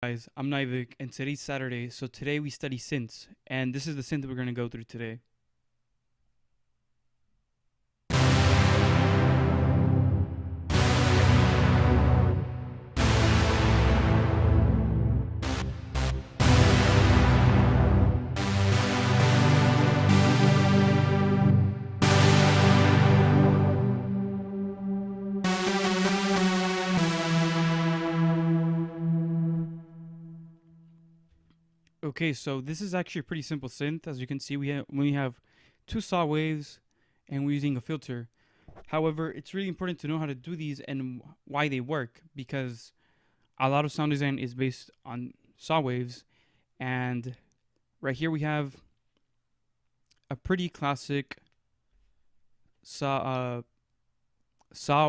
Guys, I'm Nivik, and today's Saturday, so today we study synths, and this is the synth that we're going to go through today. Okay, so this is actually a pretty simple synth. As you can see, we have two saw waves, and we're using a filter. However, it's really important to know how to do these and why they work, because a lot of sound design is based on saw waves, and right here we have a pretty classic saw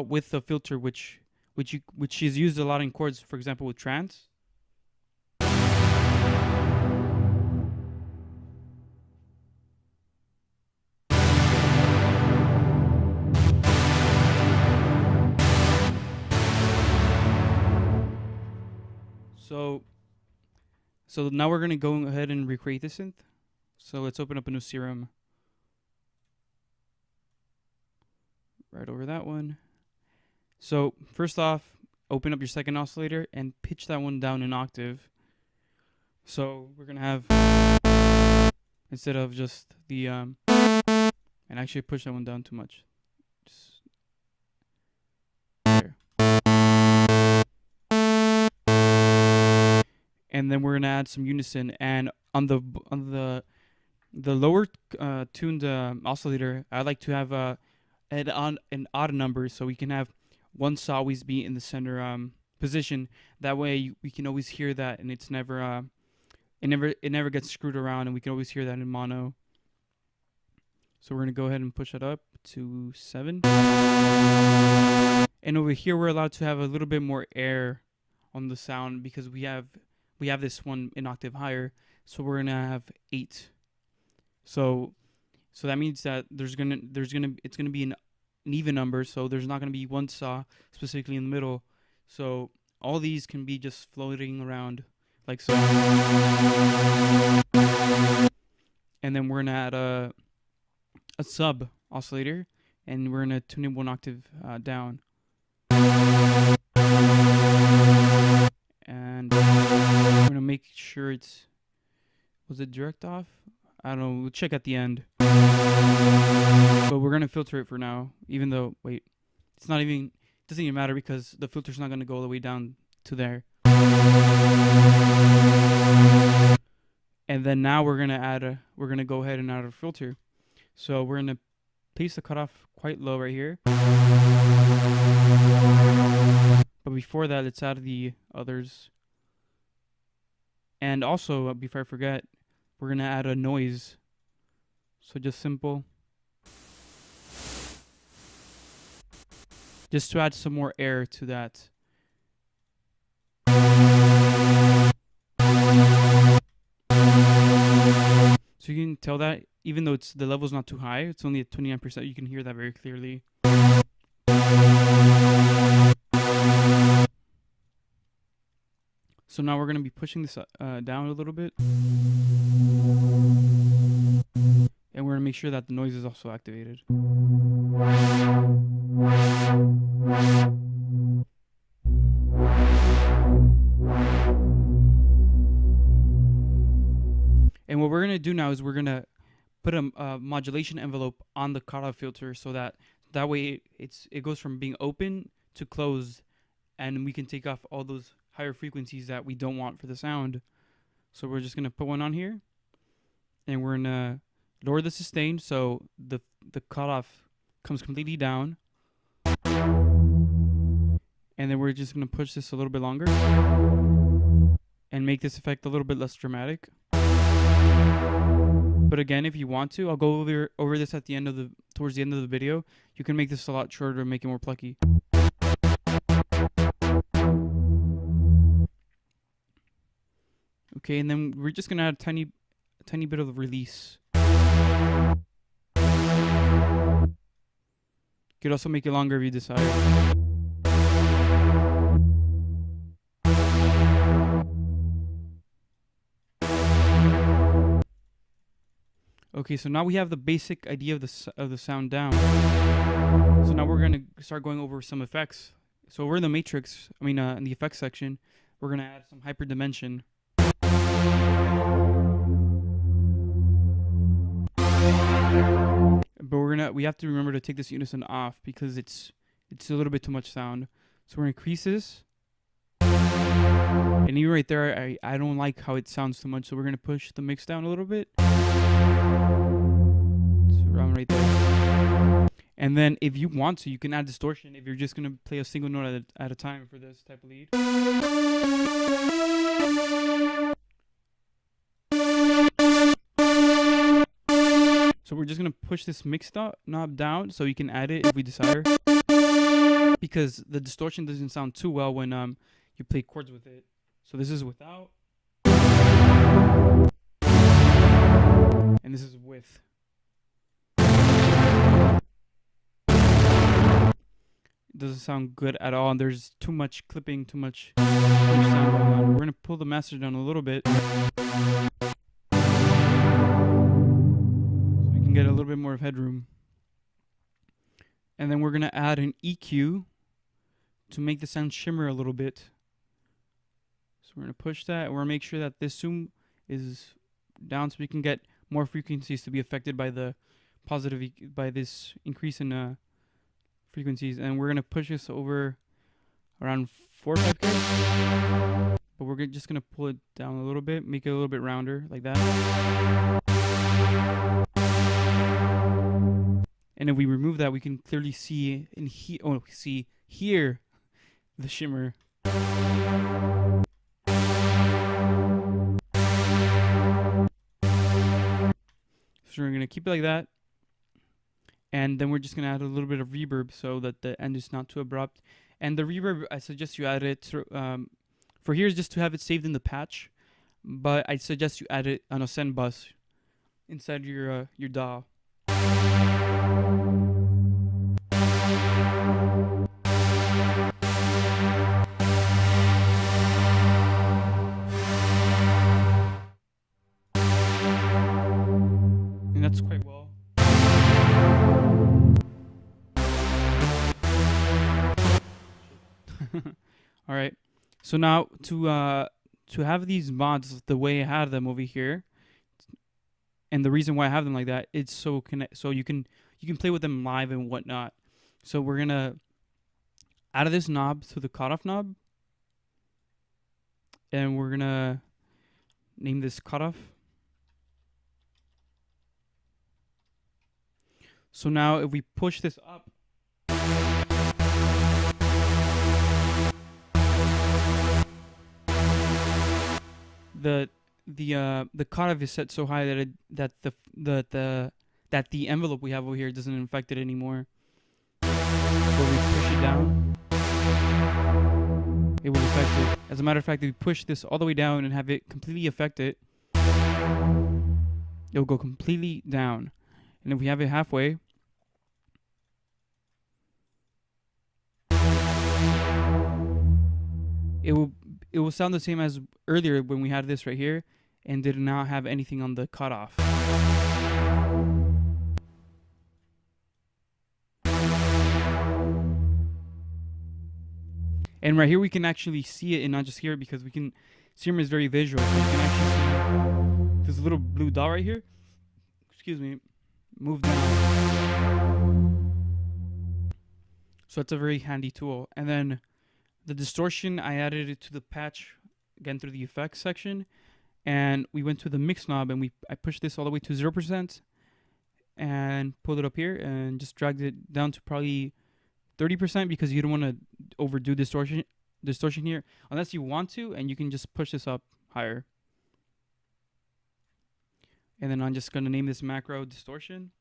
with a filter, which is used a lot in chords, for example, with trance. So now we're gonna go ahead and recreate the synth. So let's open up a new serum. Right over that one. So first off, open up your second oscillator and pitch that one down an octave. So we're gonna have, instead of just the and actually push that one down too much. Just there. And then we're gonna add some unison, and on the lower tuned oscillator, I like to have an odd number, so we can have one saw always be in the center position. That way we can always hear that, and it's never it never gets screwed around, and we can always hear that in mono. So we're gonna go ahead and push it up to 7. And over here we're allowed to have a little bit more air on the sound, because we have this one an octave higher, so we're gonna have 8. So that means that it's gonna be an even number, so there's not gonna be one saw specifically in the middle. So all these can be just floating around like so. And then we're gonna add a sub oscillator, and we're gonna tune it 1 octave down. And we're gonna make sure was it direct off? I don't know, we'll check at the end. But we're gonna filter it for now, even though, wait, it doesn't even matter, because the filter's not gonna go all the way down to there. And then now we're gonna go ahead and add a filter. So we're gonna place the cutoff quite low right here. But before that, let's add the others. And also, before I forget, we're gonna add a noise. So just simple. Just to add some more air to that. So you can tell that even though the level's not too high, it's only at 29%, you can hear that very clearly. So now we're going to be pushing this down a little bit. And we're going to make sure that the noise is also activated. And what we're going to do now is we're going to put a modulation envelope on the cutoff filter, so that way it goes from being open to closed, and we can take off all those higher frequencies that we don't want for the sound. So we're just going to put one on here, and we're going to lower the sustain so the cutoff comes completely down. And then we're just going to push this a little bit longer and make this effect a little bit less dramatic. But again, if you want to, I'll go over this at the end towards the end of the video. You can make this a lot shorter and make it more plucky. Okay, and then we're just gonna add a tiny bit of release. You could also make it longer if you decide. Okay, so now we have the basic idea of the sound down. So now we're gonna start going over some effects. So we're in the matrix. I mean, in the effects section, we're gonna add some hyperdimension. But we have to remember to take this unison off because it's a little bit too much sound. So we're gonna increase this. And even right there, I don't like how it sounds too much, so we're gonna push the mix down a little bit. So around right there. And then if you want to, you can add distortion if you're just gonna play a single note at a time for this type of lead. So we're just gonna push this mix knob down so you can add it if we desire. Because the distortion doesn't sound too well when you play chords with it. So this is without. And this is with. It doesn't sound good at all, and there's too much clipping, too much sound going on. We're gonna pull the master down a little bit. Get a little bit more of headroom. And then we're gonna add an EQ to make the sound shimmer a little bit. So we're gonna push that. We're gonna make sure that this zoom is down so we can get more frequencies to be affected by the positive by this increase in frequencies. And we're gonna push this over around 4 or 5K. But we're just gonna pull it down a little bit, make it a little bit rounder like that. And if we remove that, we can clearly see hear the shimmer. So we're gonna keep it like that, and then we're just gonna add a little bit of reverb so that the end is not too abrupt. And the reverb, I suggest you add it for here is just to have it saved in the patch, but I suggest you add it on a send bus inside your DAW. And that's quite well. All right. So now to have these mods the way I have them over here, and the reason why I have them like that, it's so you can play with them live and whatnot. So we're gonna add this knob to the cutoff knob, and we're gonna name this cutoff. So now if we push this up, the cutoff is set so high that the envelope we have over here doesn't affect it anymore. When we push it down, it will affect it. As a matter of fact, if we push this all the way down and have it completely affect it, it will go completely down. And if we have it halfway, it will sound the same as earlier when we had this right here and did not have anything on the cutoff. And right here we can actually see it and not just hear it, because we can Serum is very visual. So you can actually see this little blue dot right here. Excuse me. Move down. So it's a very handy tool. And then the distortion, I added it to the patch again through the effects section, and we went to the mix knob and I pushed this all the way to 0% and pulled it up here and just dragged it down to probably 30%, because you don't want to overdo distortion here unless you want to, and you can just push this up higher. And then I'm just going to name this macro distortion.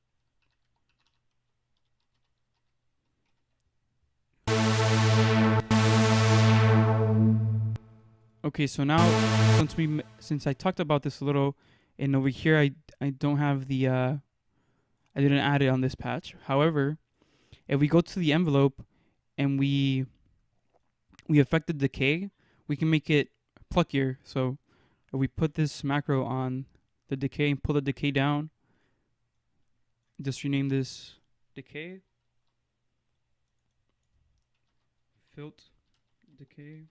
Okay, so now since I talked about this a little, and over here I don't have the I didn't add it on this patch. However, if we go to the envelope and we affect the decay, we can make it pluckier. So if we put this macro on the decay and pull the decay down, just rename this decay. Filt decay.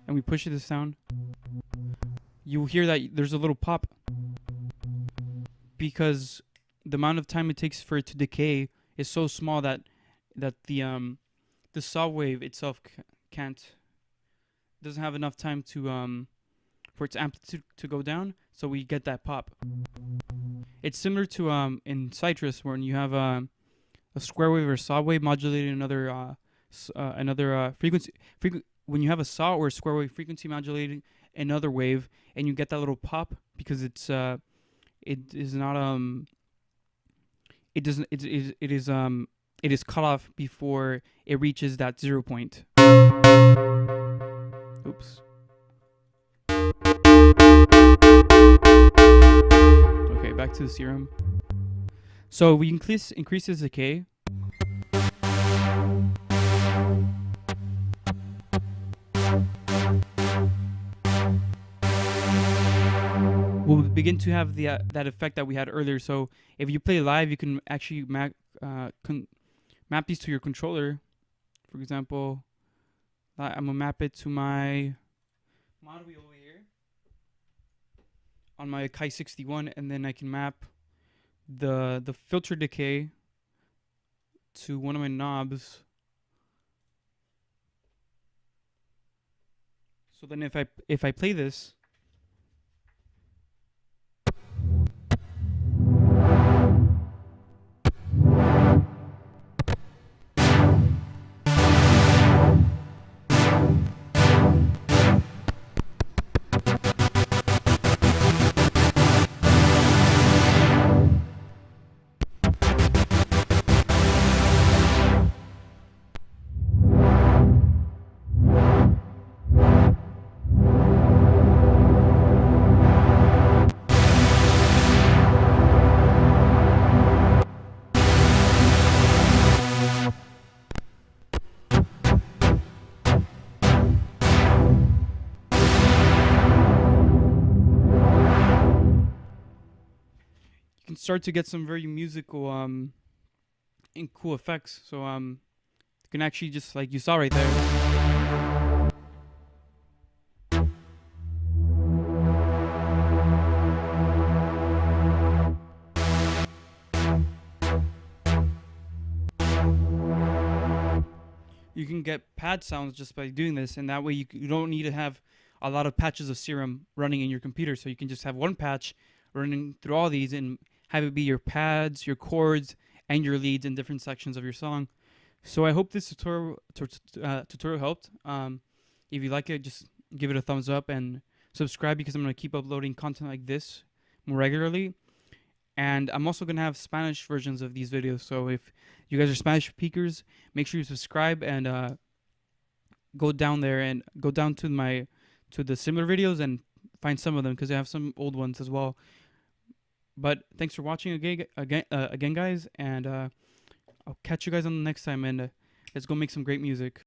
And we push this down. You'll hear that there's a little pop because the amount of time it takes for it to decay is so small that the saw wave itself doesn't have enough time to for its amplitude to go down, so we get that pop. It's similar to in Citrus when you have a square wave or a saw wave modulating another frequency. When you have a saw or a square wave frequency modulating another wave, and you get that little pop because it's it is not it doesn't it is cut off before it reaches that 0 point. Oops. Okay, back to the serum. So we increase this decay. We'll begin to have the that effect that we had earlier. So if you play live, you can actually map these to your controller. For example, I'm gonna map it to my mod wheel over here on my Kai 61, and then I can map the filter decay to one of my knobs. So then if I play this, you can start to get some very musical and cool effects. So you can actually just, like you saw right there, you can get pad sounds just by doing this, and that way you don't need to have a lot of patches of serum running in your computer. So you can just have one patch running through all these and have it be your pads, your chords, and your leads in different sections of your song. So I hope this tutorial helped. If you like it, just give it a thumbs up and subscribe, because I'm going to keep uploading content like this more regularly. And I'm also going to have Spanish versions of these videos. So if you guys are Spanish speakers, make sure you subscribe and go down there and go down to the similar videos and find some of them, because I have some old ones as well. But thanks for watching again, guys, and I'll catch you guys on the next time, and let's go make some great music.